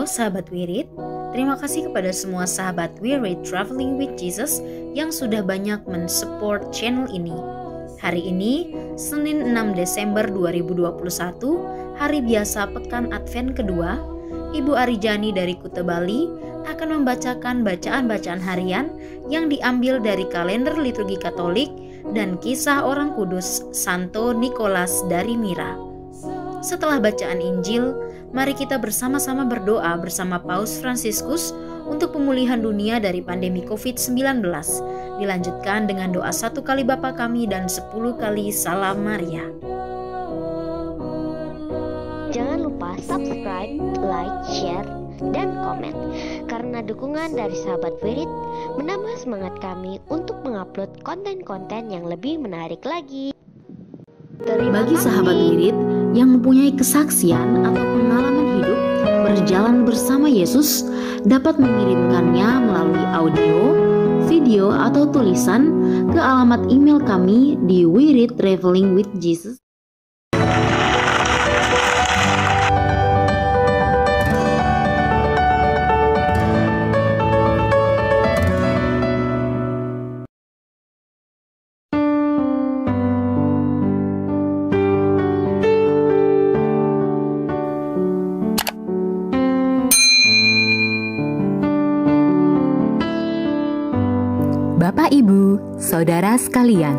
sahabat Wirid, terima kasih kepada semua sahabat Wirid Traveling with Jesus yang sudah banyak mensupport channel ini. Hari ini, Senin 6 Desember 2021, hari biasa pekan Advent kedua, Ibu Arijani dari Kuta Bali akan membacakan bacaan-bacaan harian yang diambil dari kalender liturgi Katolik dan kisah orang kudus Santo Nikolas dari Myra. Setelah bacaan Injil, mari kita bersama-sama berdoa bersama Paus Fransiskus untuk pemulihan dunia dari pandemi COVID-19. Dilanjutkan dengan doa 1 kali Bapa Kami dan 10 kali Salam Maria. Jangan lupa subscribe, like, share, dan komen. Karena dukungan dari sahabat Wirid menambah semangat kami untuk mengupload konten-konten yang lebih menarik lagi. Bagi sahabat Wirid yang mempunyai kesaksian atau pengalaman hidup berjalan bersama Yesus, dapat mengirimkannya melalui audio, video, atau tulisan ke alamat email kami di Wirid Traveling with Jesus. Bapak, Ibu, Saudara sekalian,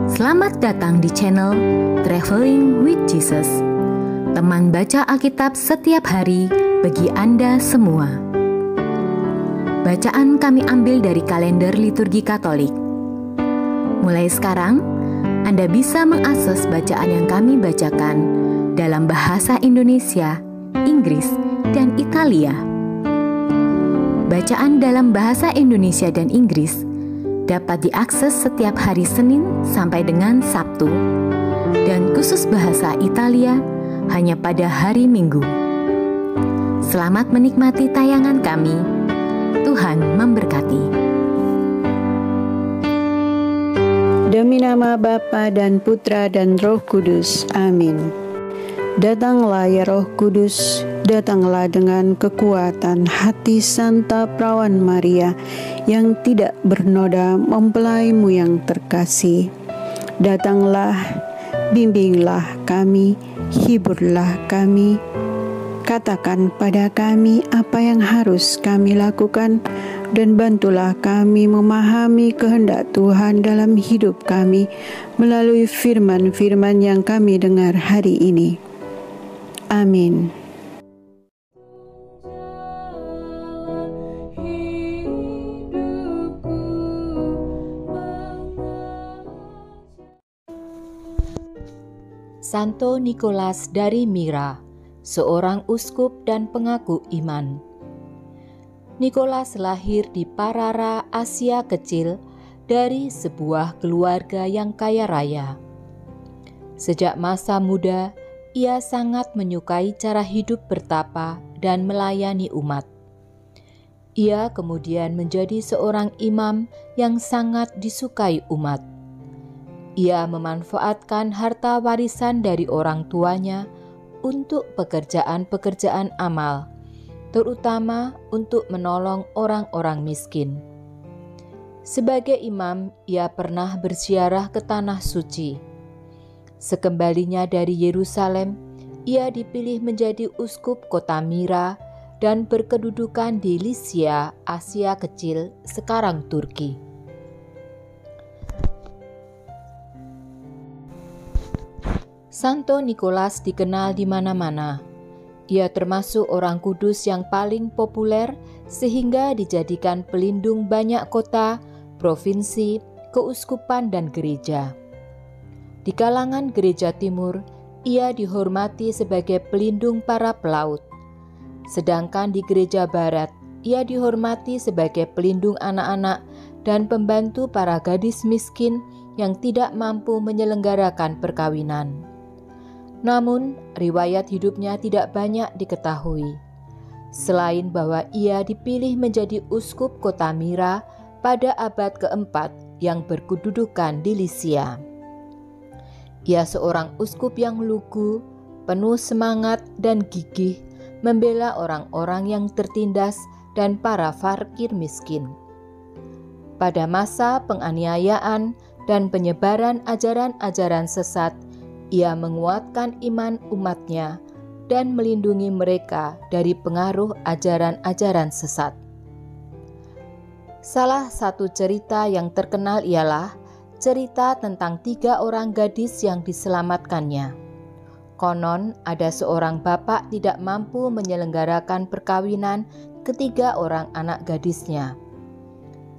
selamat datang di channel Traveling with Jesus, teman baca Alkitab setiap hari bagi Anda semua. Bacaan kami ambil dari kalender liturgi Katolik. Mulai sekarang, Anda bisa mengakses bacaan yang kami bacakan dalam bahasa Indonesia, Inggris, dan Italia. Bacaan dalam bahasa Indonesia dan Inggris dapat diakses setiap hari Senin sampai dengan Sabtu, dan khusus bahasa Italia hanya pada hari Minggu. Selamat menikmati tayangan kami. Tuhan memberkati. Demi nama Bapa dan Putra dan Roh Kudus. Amin. Datanglah ya Roh Kudus, datanglah dengan kekuatan hati Santa Perawan Maria yang tidak bernoda mempelaimu yang terkasih. Datanglah, bimbinglah kami, hiburlah kami, katakan pada kami apa yang harus kami lakukan, dan bantulah kami memahami kehendak Tuhan dalam hidup kami melalui firman-firman yang kami dengar hari ini. Amin. Santo Nikolas dari Myra, seorang uskup dan pengaku iman. Nikolas lahir di Parara, Asia Kecil, dari sebuah keluarga yang kaya raya. Sejak masa muda, ia sangat menyukai cara hidup bertapa dan melayani umat. Ia kemudian menjadi seorang imam yang sangat disukai umat. Ia memanfaatkan harta warisan dari orang tuanya untuk pekerjaan-pekerjaan amal, terutama untuk menolong orang-orang miskin. Sebagai imam, ia pernah berziarah ke Tanah Suci. Sekembalinya dari Yerusalem, ia dipilih menjadi uskup kota Myra dan berkedudukan di Lycia, Asia Kecil, sekarang Turki. Santo Nikolas dikenal di mana-mana. Ia termasuk orang kudus yang paling populer sehingga dijadikan pelindung banyak kota, provinsi, keuskupan, dan gereja. Di kalangan gereja timur, ia dihormati sebagai pelindung para pelaut. Sedangkan di gereja barat, ia dihormati sebagai pelindung anak-anak dan pembantu para gadis miskin yang tidak mampu menyelenggarakan perkawinan. Namun, riwayat hidupnya tidak banyak diketahui. Selain bahwa ia dipilih menjadi uskup kota Myra pada abad keempat yang berkedudukan di Lycia. Ia seorang uskup yang lugu, penuh semangat dan gigih membela orang-orang yang tertindas dan para fakir miskin. Pada masa penganiayaan dan penyebaran ajaran-ajaran sesat, ia menguatkan iman umatnya dan melindungi mereka dari pengaruh ajaran-ajaran sesat. Salah satu cerita yang terkenal ialah cerita tentang 3 orang gadis yang diselamatkannya. Konon ada seorang bapak tidak mampu menyelenggarakan perkawinan ketiga orang anak gadisnya,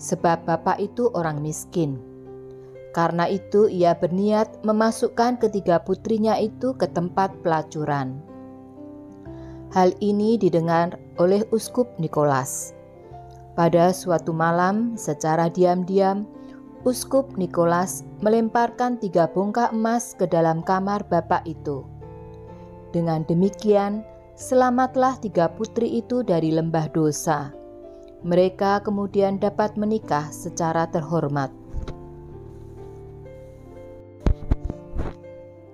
sebab bapak itu orang miskin. Karena itu ia berniat memasukkan ketiga putrinya itu ke tempat pelacuran. Hal ini didengar oleh Uskup Nikolas. Pada suatu malam, secara diam-diam, Uskup Nikolas melemparkan 3 bongkah emas ke dalam kamar bapak itu. Dengan demikian, selamatlah 3 putri itu dari lembah dosa. Mereka kemudian dapat menikah secara terhormat.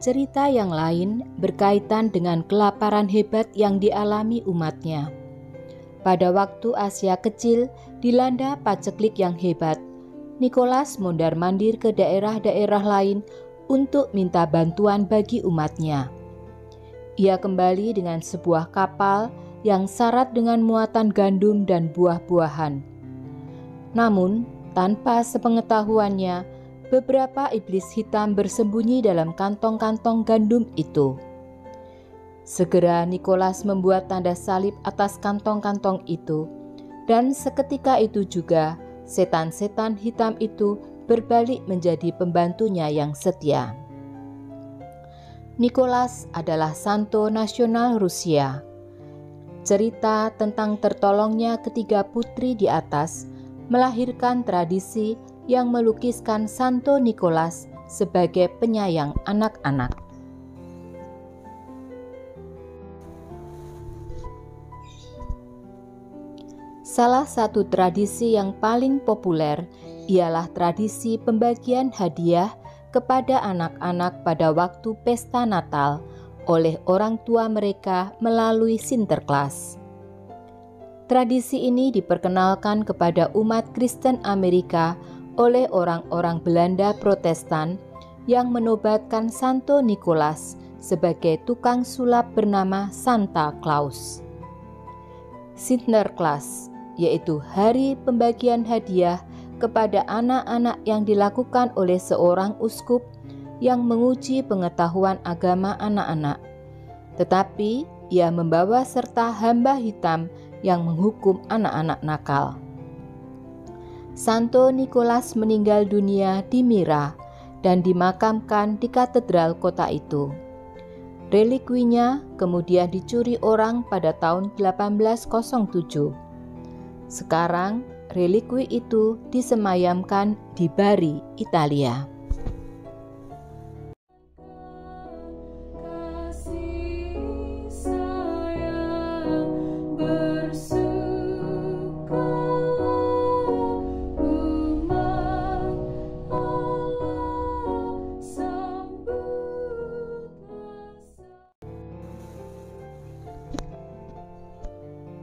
Cerita yang lain berkaitan dengan kelaparan hebat yang dialami umatnya. Pada waktu Asia Kecil dilanda paceklik yang hebat, Nikolas mondar-mandir ke daerah-daerah lain untuk minta bantuan bagi umatnya. Ia kembali dengan sebuah kapal yang syarat dengan muatan gandum dan buah-buahan. Namun, tanpa sepengetahuannya, beberapa iblis hitam bersembunyi dalam kantong-kantong gandum itu. Segera Nikolas membuat tanda salib atas kantong-kantong itu, dan seketika itu juga setan-setan hitam itu berbalik menjadi pembantunya yang setia. Nikolas adalah santo nasional Rusia. Cerita tentang tertolongnya ketiga putri di atas melahirkan tradisi yang melukiskan Santo Nikolas sebagai penyayang anak-anak. Salah satu tradisi yang paling populer ialah tradisi pembagian hadiah kepada anak-anak pada waktu pesta Natal oleh orang tua mereka melalui Sinterklas. Tradisi ini diperkenalkan kepada umat Kristen Amerika oleh orang-orang Belanda Protestan yang menobatkan Santo Nikolas sebagai tukang sulap bernama Santa Claus. Sinterklas, yaitu hari pembagian hadiah kepada anak-anak yang dilakukan oleh seorang uskup yang menguji pengetahuan agama anak-anak. Tetapi ia membawa serta hamba hitam yang menghukum anak-anak nakal. Santo Nikolas meninggal dunia di Myra dan dimakamkan di katedral kota itu. Relikwinya kemudian dicuri orang pada tahun 1807. Sekarang relikwi itu disemayamkan di Bari, Italia.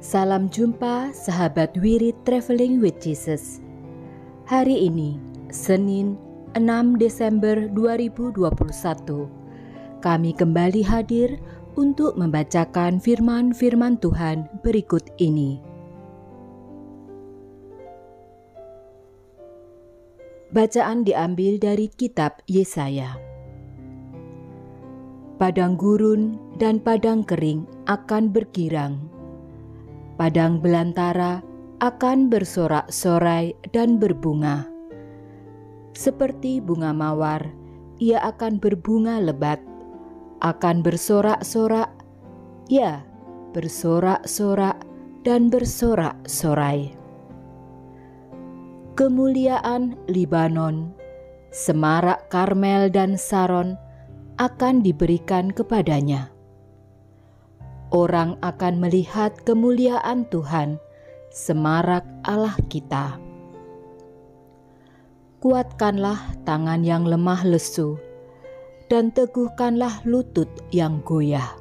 Salam jumpa sahabat Wirid Traveling with Jesus. Hari ini, Senin 6 Desember 2021, kami kembali hadir untuk membacakan firman-firman Tuhan berikut ini. Bacaan diambil dari kitab Yesaya. Padang gurun dan padang kering akan bergirang. Padang belantara akan bersorak-sorai dan berbunga. Seperti bunga mawar, ia akan berbunga lebat, akan bersorak-sorak, ya, bersorak-sorak dan bersorak-sorai. Kemuliaan Libanon, semarak Karmel dan Saron akan diberikan kepadanya. Orang akan melihat kemuliaan Tuhan, semarak Allah kita. Kuatkanlah tangan yang lemah lesu, dan teguhkanlah lutut yang goyah.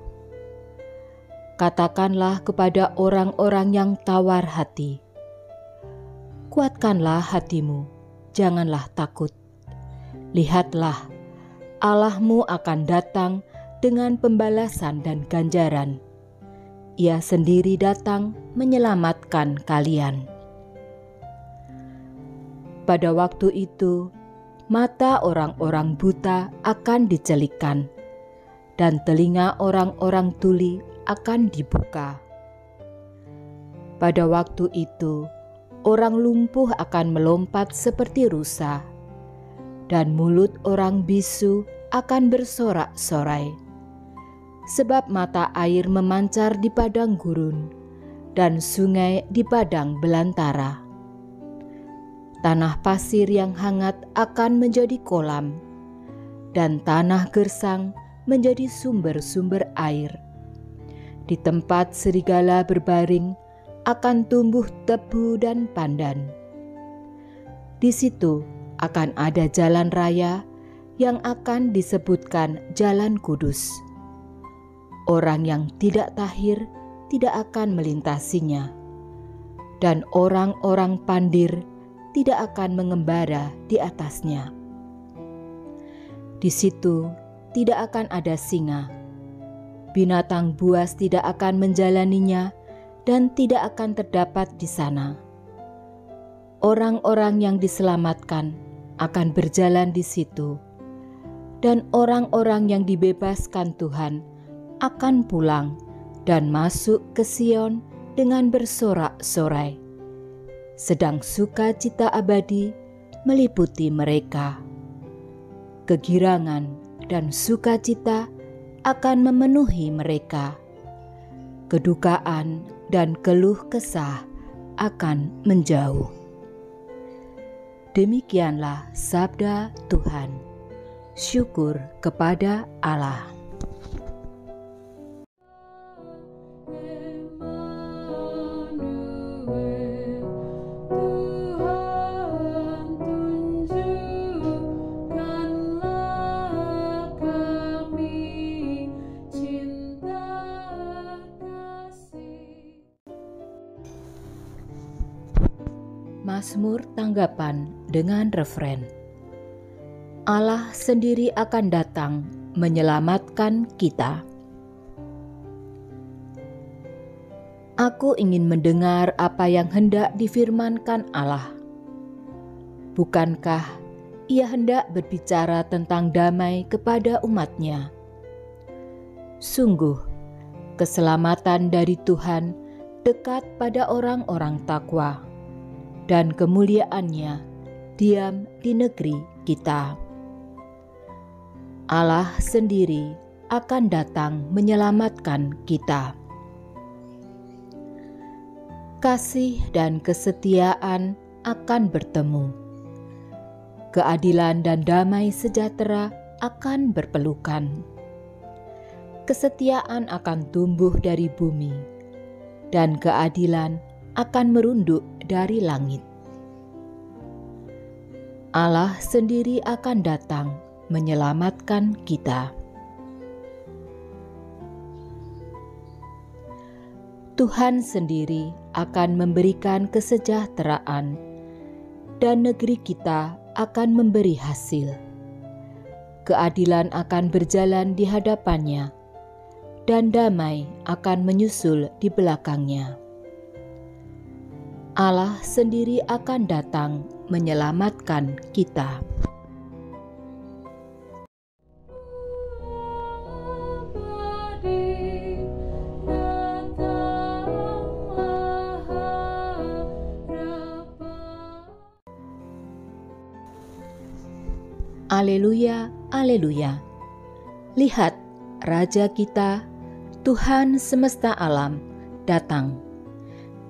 katakanlah kepada orang-orang yang tawar hati, kuatkanlah hatimu, janganlah takut. Lihatlah, Allahmu akan datang dengan pembalasan dan ganjaran. Ia sendiri datang menyelamatkan kalian. Pada waktu itu, mata orang-orang buta akan dicelikkan, dan telinga orang-orang tuli akan dibuka. Pada waktu itu, orang lumpuh akan melompat seperti rusa, dan mulut orang bisu akan bersorak-sorai. Sebab mata air memancar di padang gurun, dan sungai di padang belantara. Tanah pasir yang hangat akan menjadi kolam, dan tanah gersang menjadi sumber-sumber air. Di tempat serigala berbaring akan tumbuh tebu dan pandan. Di situ akan ada jalan raya yang akan disebutkan Jalan Kudus. Orang yang tidak tahir tidak akan melintasinya, dan orang-orang pandir tidak akan mengembara di atasnya. Di situ tidak akan ada singa. Binatang buas tidak akan menjalaninya dan tidak akan terdapat di sana. Orang-orang yang diselamatkan akan berjalan di situ, dan orang-orang yang dibebaskan Tuhan akan pulang dan masuk ke Sion dengan bersorak-sorai. Sedang sukacita abadi meliputi mereka. Kegirangan dan sukacita akan memenuhi mereka. Kedukaan dan keluh kesah akan menjauh. Demikianlah sabda Tuhan. Syukur kepada Allah. Mazmur tanggapan dengan referen. Allah sendiri akan datang menyelamatkan kita. Aku ingin mendengar apa yang hendak difirmankan Allah. Bukankah Ia hendak berbicara tentang damai kepada umat-Nya? Sungguh, keselamatan dari Tuhan dekat pada orang-orang takwa, dan kemuliaan-Nya diam di negeri kita. Allah sendiri akan datang menyelamatkan kita. Kasih dan kesetiaan akan bertemu. Keadilan dan damai sejahtera akan berpelukan. Kesetiaan akan tumbuh dari bumi, dan keadilan akan merunduk dari langit. Allah sendiri akan datang menyelamatkan kita. Tuhan sendiri akan memberikan kesejahteraan, dan negeri kita akan memberi hasil. Keadilan akan berjalan di hadapannya, dan damai akan menyusul di belakangnya. Allah sendiri akan datang menyelamatkan kita. Aleluya, aleluya. Lihat, Raja kita, Tuhan semesta alam, datang.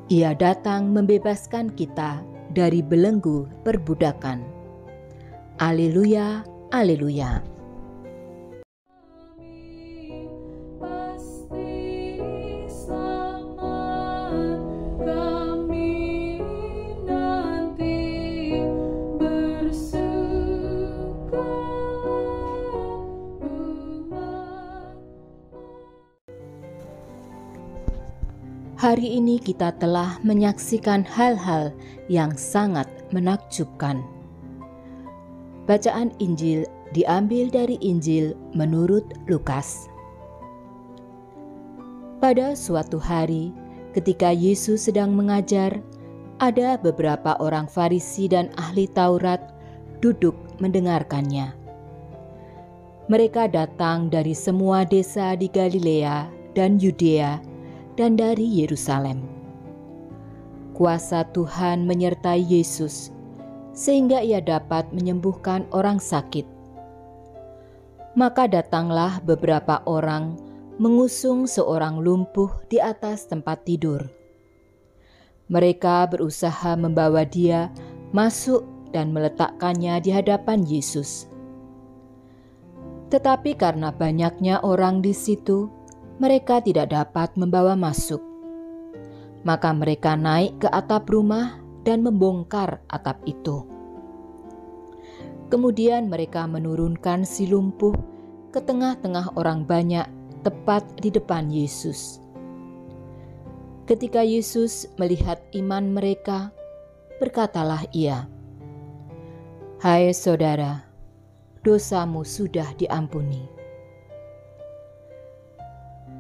Ia datang membebaskan kita dari belenggu perbudakan. Aleluya, aleluya. hari ini kita telah menyaksikan hal-hal yang sangat menakjubkan. Bacaan Injil diambil dari Injil menurut Lukas. Pada suatu hari, ketika Yesus sedang mengajar, ada beberapa orang Farisi dan ahli Taurat duduk mendengarkannya. Mereka datang dari semua desa di Galilea dan Yudea dan dari Yerusalem. Kuasa Tuhan menyertai Yesus, sehingga ia dapat menyembuhkan orang sakit. Maka datanglah beberapa orang mengusung seorang lumpuh di atas tempat tidur. Mereka berusaha membawa dia masuk dan meletakkannya di hadapan Yesus. Tetapi karena banyaknya orang di situ, mereka tidak dapat membawa masuk. Maka mereka naik ke atap rumah dan membongkar atap itu. Kemudian mereka menurunkan si lumpuh ke tengah-tengah orang banyak, tepat di depan Yesus. Ketika Yesus melihat iman mereka, berkatalah ia, "Hai saudara, dosamu sudah diampuni."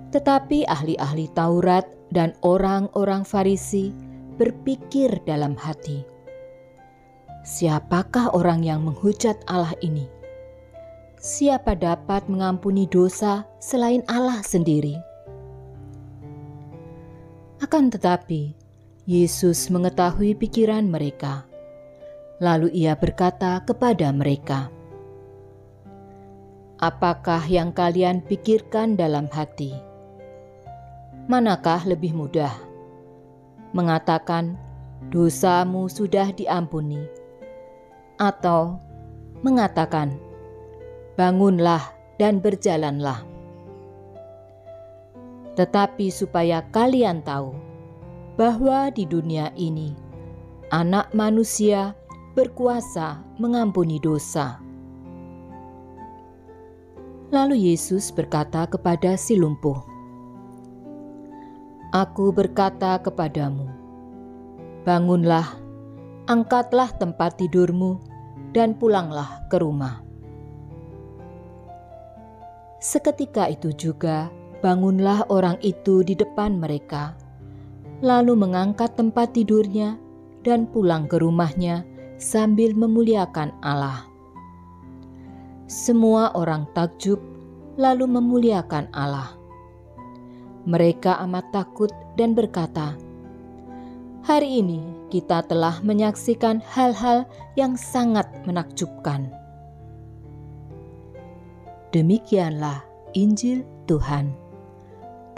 Tetapi ahli-ahli Taurat dan orang-orang Farisi berpikir dalam hati, "Siapakah orang yang menghujat Allah ini? Siapa dapat mengampuni dosa selain Allah sendiri?" Akan tetapi, Yesus mengetahui pikiran mereka. Lalu ia berkata kepada mereka, "Apakah yang kalian pikirkan dalam hati? Manakah lebih mudah? Mengatakan, 'Dosamu sudah diampuni,' atau mengatakan, 'Bangunlah dan berjalanlah'? Tetapi supaya kalian tahu bahwa di dunia ini Anak Manusia berkuasa mengampuni dosa." Lalu Yesus berkata kepada si lumpuh, "Aku berkata kepadamu, bangunlah, angkatlah tempat tidurmu, dan pulanglah ke rumah." Seketika itu juga bangunlah orang itu di depan mereka, lalu mengangkat tempat tidurnya dan pulang ke rumahnya sambil memuliakan Allah. Semua orang takjub lalu memuliakan Allah. Mereka amat takut dan berkata, "Hari ini kita telah menyaksikan hal-hal yang sangat menakjubkan." Demikianlah Injil Tuhan.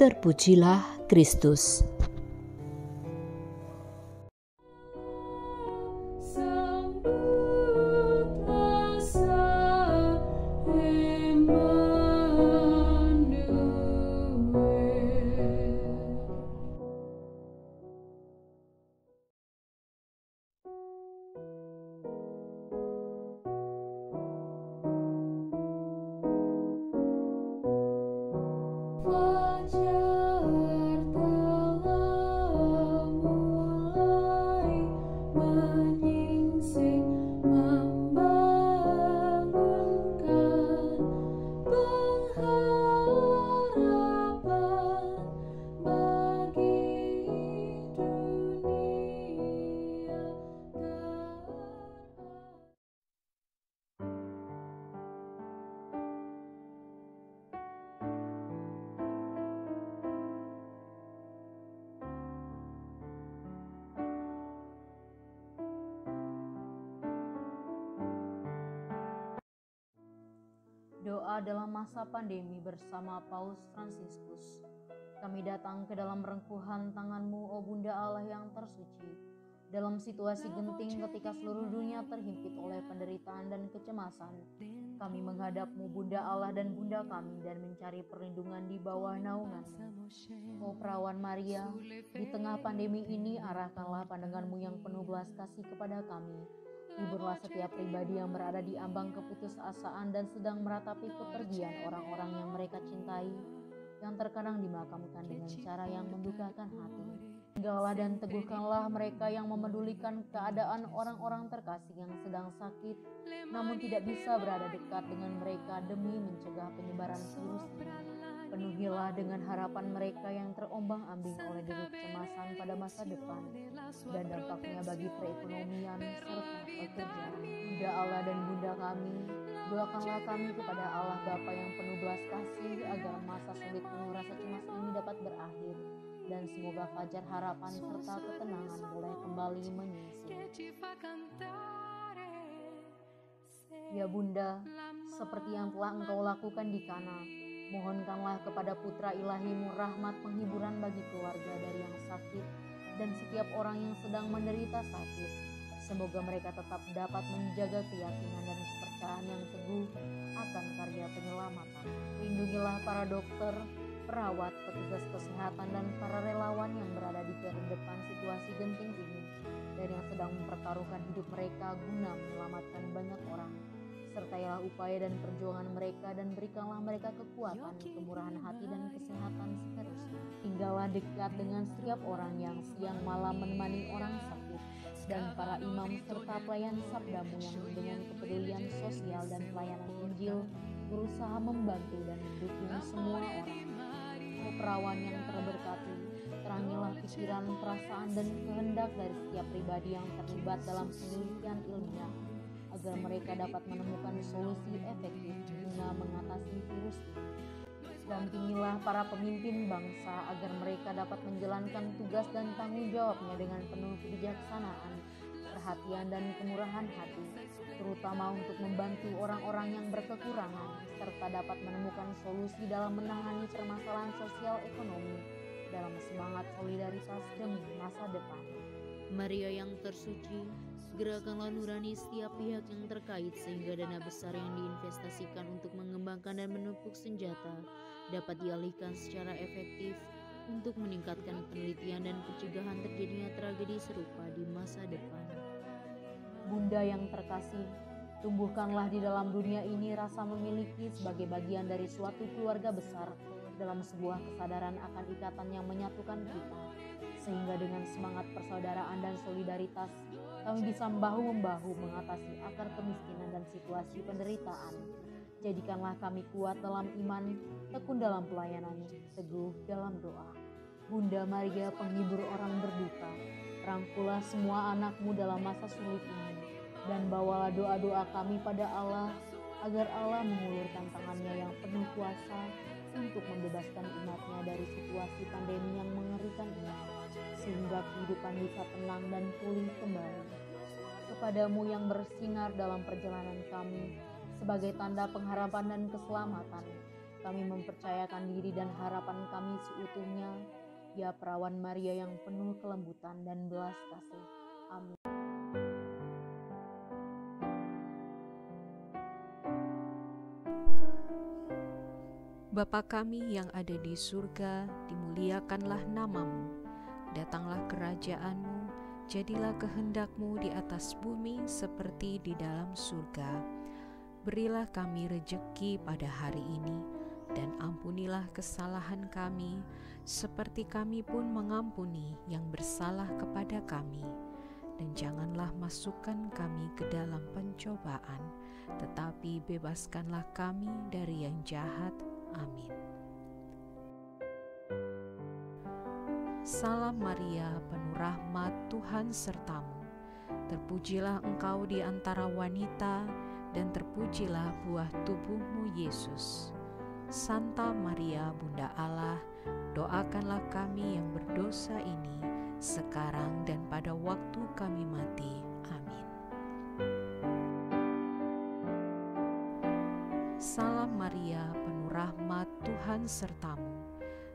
Terpujilah Kristus. Doa dalam masa pandemi bersama Paus Fransiskus. Kami datang ke dalam rengkuhan tangan-Mu, O Bunda Allah yang tersuci. Dalam situasi genting ketika seluruh dunia terhimpit oleh penderitaan dan kecemasan, kami menghadap-Mu, Bunda Allah dan Bunda kami, dan mencari perlindungan di bawah naungan-Mu. O Perawan Maria, di tengah pandemi ini arahkanlah pandangan-Mu yang penuh belas kasih kepada kami. Hiburlah setiap pribadi yang berada di ambang keputusasaan dan sedang meratapi kepergian orang-orang yang mereka cintai, yang terkadang dimakamkan dengan cara yang mendukakan hati. Tinggallah dan teguhkanlah mereka yang memedulikan keadaan orang-orang terkasih yang sedang sakit, namun tidak bisa berada dekat dengan mereka demi mencegah penyebaran virus ini. Penuhilah dengan harapan mereka yang terombang-ambing oleh deru kecemasan pada masa depan dan dampaknya bagi perekonomian serta pekerjaan. Bunda Allah dan Bunda kami, doakanlah kami kepada Allah Bapa yang penuh belas kasih agar masa sulit penuh rasa cemas ini dapat berakhir dan semoga fajar harapan serta ketenangan boleh kembali menyusul. Ya Bunda, seperti yang telah Engkau lakukan di Kana, mohonkanlah kepada Putra Ilahimu rahmat penghiburan bagi keluarga dari yang sakit dan setiap orang yang sedang menderita sakit. Semoga mereka tetap dapat menjaga keyakinan dan kepercayaan yang teguh akan karya penyelamatan. Lindungilah para dokter, perawat, petugas kesehatan, dan para relawan yang berada di garda depan situasi genting ini dan yang sedang mempertaruhkan hidup mereka guna menyelamatkan banyak orang. Sertailah upaya dan perjuangan mereka dan berikanlah mereka kekuatan, kemurahan hati, dan kesehatan seterusnya. Tinggallah dekat dengan setiap orang yang siang malam menemani orang sakit dan para imam serta pelayan sabdamu yang dengan kepedulian sosial dan pelayanan Injil berusaha membantu dan mendukung semua orang. Oh perawan yang terberkati, terangilah pikiran, perasaan, dan kehendak dari setiap pribadi yang terlibat dalam penelitian ilmiah agar mereka dapat menemukan solusi efektif guna mengatasi virus ini. Dampingilah para pemimpin bangsa agar mereka dapat menjalankan tugas dan tanggung jawabnya dengan penuh kebijaksanaan, perhatian, dan kemurahan hati, terutama untuk membantu orang-orang yang berkekurangan, serta dapat menemukan solusi dalam menangani permasalahan sosial ekonomi dalam semangat solidaritas demi masa depan. Maria yang tersuci, gerakanlah nurani setiap pihak yang terkait sehingga dana besar yang diinvestasikan untuk mengembangkan dan menumpuk senjata dapat dialihkan secara efektif untuk meningkatkan penelitian dan pencegahan terjadinya tragedi serupa di masa depan. Bunda yang terkasih, tumbuhkanlah di dalam dunia ini rasa memiliki sebagai bagian dari suatu keluarga besar dalam sebuah kesadaran akan ikatan yang menyatukan kita. Sehingga dengan semangat persaudaraan dan solidaritas, kami bisa bahu-membahu mengatasi akar kemiskinan dan situasi penderitaan. Jadikanlah kami kuat dalam iman, tekun dalam pelayanan, teguh dalam doa. Bunda Maria, penghibur orang berduka, rangkulah semua anakmu dalam masa sulit ini, dan bawalah doa-doa kami pada Allah, agar Allah mengulurkan tangannya yang penuh kuasa untuk membebaskan umatnya dari situasi pandemi yang mengerikan ini, sehingga kehidupan bisa tenang dan pulih kembali. Kepadamu yang bersinar dalam perjalanan kami, sebagai tanda pengharapan dan keselamatan, kami mempercayakan diri dan harapan kami seutuhnya, ya Perawan Maria yang penuh kelembutan dan belas kasih. Amin. Bapa kami yang ada di surga, dimuliakanlah namamu. Datanglah kerajaan-Mu, jadilah kehendak-Mu di atas bumi seperti di dalam surga. Berilah kami rejeki pada hari ini, dan ampunilah kesalahan kami, seperti kami pun mengampuni yang bersalah kepada kami. Dan janganlah masukkan kami ke dalam pencobaan, tetapi bebaskanlah kami dari yang jahat. Amin. Salam Maria, penuh rahmat, Tuhan sertamu. Terpujilah engkau di antara wanita, dan terpujilah buah tubuhmu, Yesus. Santa Maria, Bunda Allah, doakanlah kami yang berdosa ini, sekarang dan pada waktu kami mati. Amin. Salam Maria, penuh rahmat, Tuhan sertamu.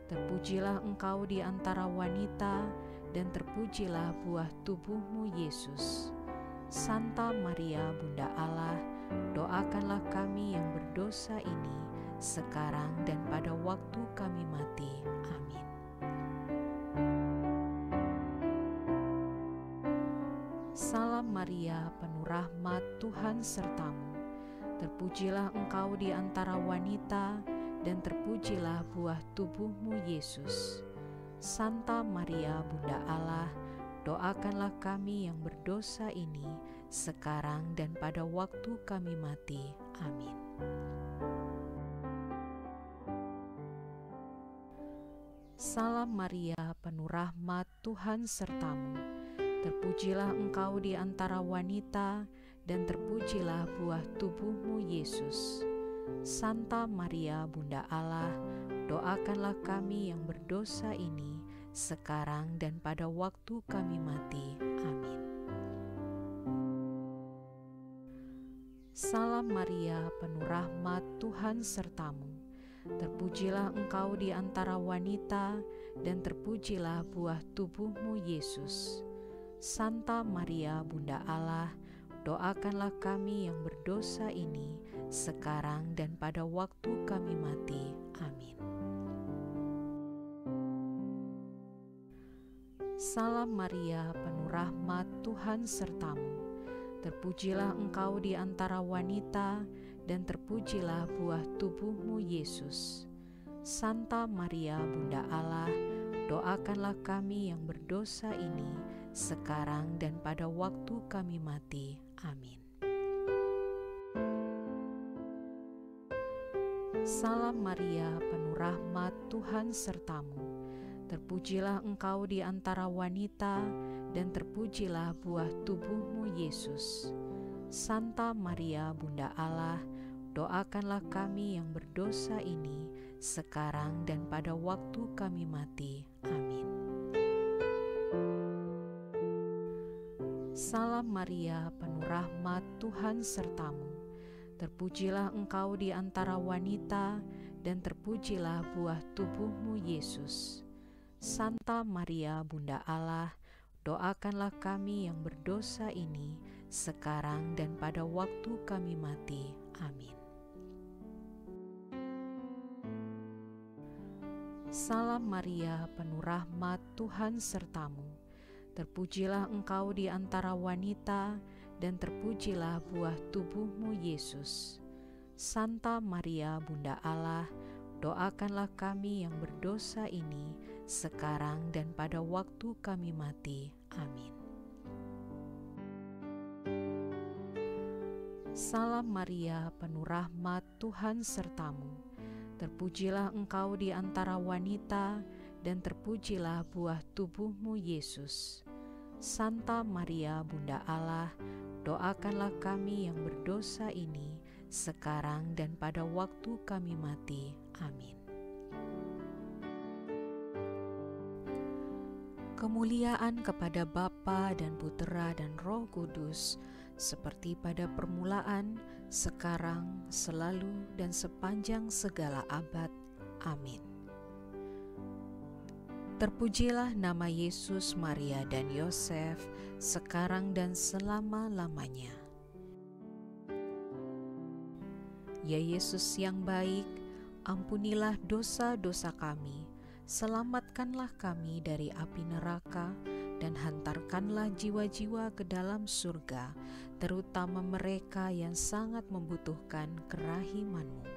Terpujilah engkau di antara wanita, dan terpujilah buah tubuhmu, Yesus. Santa Maria, Bunda Allah, doakanlah kami yang berdosa ini, sekarang dan pada waktu kami mati. Amin. Salam Maria, penuh rahmat, Tuhan sertamu. Terpujilah engkau di antara wanita, dan terpujilah buah tubuhmu, Yesus. Santa Maria Bunda Allah, doakanlah kami yang berdosa ini sekarang dan pada waktu kami mati. Amin. Salam Maria, penuh rahmat, Tuhan sertamu. Terpujilah engkau di antara wanita, dan terpujilah buah tubuhmu, Yesus. Santa Maria Bunda Allah, doakanlah kami yang berdosa ini sekarang dan pada waktu kami mati. Amin. Salam Maria, penuh rahmat, Tuhan sertamu. Terpujilah engkau di antara wanita, dan terpujilah buah tubuhmu, Yesus. Santa Maria Bunda Allah, doakanlah kami yang berdosa ini sekarang dan pada waktu kami mati. Amin. Salam Maria, penuh rahmat, Tuhan sertamu. Terpujilah engkau di antara wanita, dan terpujilah buah tubuhmu, Yesus. Santa Maria Bunda Allah, doakanlah kami yang berdosa ini sekarang dan pada waktu kami mati. Amin. Salam Maria, penuh rahmat, Tuhan sertamu. Terpujilah engkau di antara wanita, dan terpujilah buah tubuhmu, Yesus. Santa Maria Bunda Allah, doakanlah kami yang berdosa ini sekarang dan pada waktu kami mati. Amin. Salam Maria, penuh rahmat, Tuhan sertamu. Terpujilah engkau di antara wanita, dan terpujilah buah tubuhmu, Yesus. Santa Maria Bunda Allah, doakanlah kami yang berdosa ini sekarang dan pada waktu kami mati. Amin. Salam Maria, penuh rahmat, Tuhan sertamu. Terpujilah engkau di antara wanita, dan terpujilah buah tubuhmu, Yesus. Santa Maria Bunda Allah, doakanlah kami yang berdosa ini sekarang dan pada waktu kami mati. Amin. Salam Maria, penuh rahmat, Tuhan sertamu. Terpujilah engkau di antara wanita, dan terpujilah buah tubuhmu, Yesus. Santa Maria Bunda Allah, doakanlah kami yang berdosa ini sekarang dan pada waktu kami mati. Amin. Kemuliaan kepada Bapa dan Putera dan Roh Kudus, seperti pada permulaan, sekarang, selalu, dan sepanjang segala abad. Amin. Terpujilah nama Yesus, Maria, dan Yosef, sekarang dan selama-lamanya. Ya Yesus yang baik, ampunilah dosa-dosa kami, selamatkanlah kami dari api neraka, dan hantarkanlah jiwa-jiwa ke dalam surga, terutama mereka yang sangat membutuhkan kerahiman-Mu.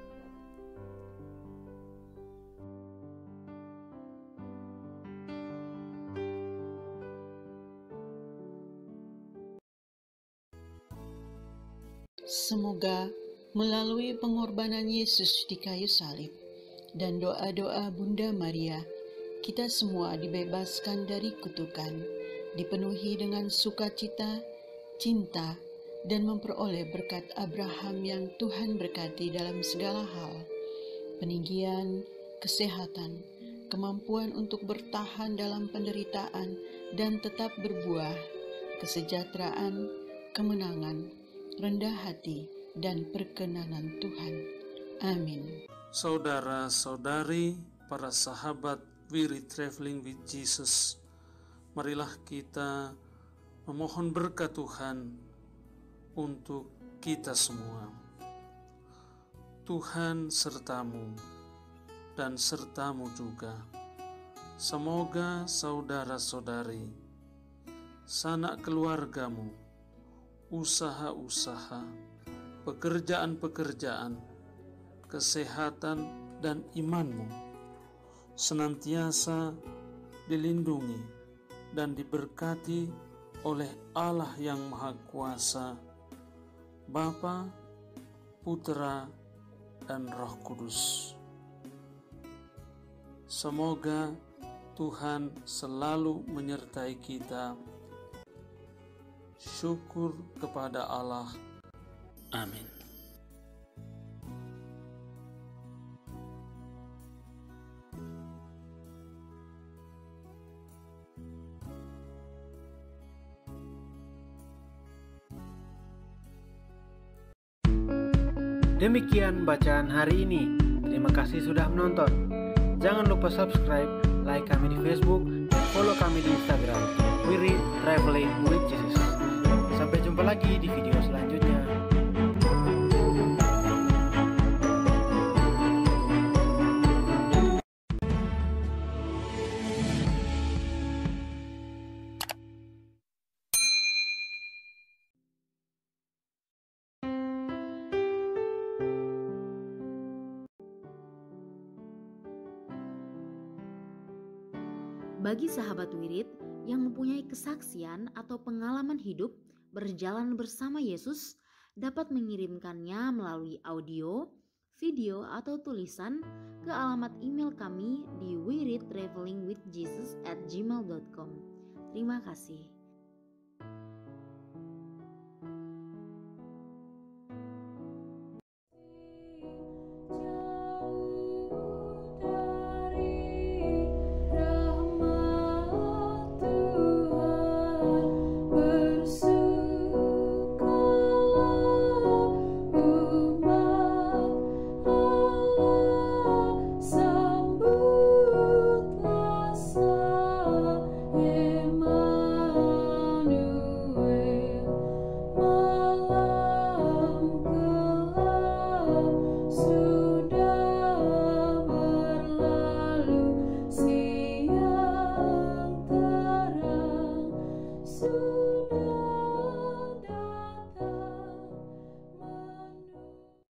Semoga melalui pengorbanan Yesus di kayu salib dan doa-doa Bunda Maria, kita semua dibebaskan dari kutukan, dipenuhi dengan sukacita, cinta, dan memperoleh berkat Abraham yang Tuhan berkati dalam segala hal, peninggian, kesehatan, kemampuan untuk bertahan dalam penderitaan dan tetap berbuah, kesejahteraan, kemenangan, rendah hati, dan perkenanan Tuhan. Amin. Saudara-saudari, para sahabat We Read Traveling with Jesus, marilah kita memohon berkat Tuhan untuk kita semua. Tuhan sertamu dan sertamu juga. Semoga saudara-saudari, sanak keluargamu, usaha-usaha, pekerjaan-pekerjaan, kesehatan, dan imanmu senantiasa dilindungi, dan diberkati oleh Allah yang Maha Kuasa, Bapa, Putra, dan Roh Kudus. Semoga Tuhan selalu menyertai kita. Syukur kepada Allah. Amin. Demikian bacaan hari ini. Terima kasih sudah menonton. Jangan lupa subscribe, like kami di Facebook, dan follow kami di Instagram. We Read Traveling with Jesus. Sampai jumpa lagi di video selanjutnya. Bagi sahabat wirid yang mempunyai kesaksian atau pengalaman hidup berjalan bersama Yesus, dapat mengirimkannya melalui audio, video, atau tulisan ke alamat email kami di wereadtravelingwithjesus@gmail.com. Terima kasih.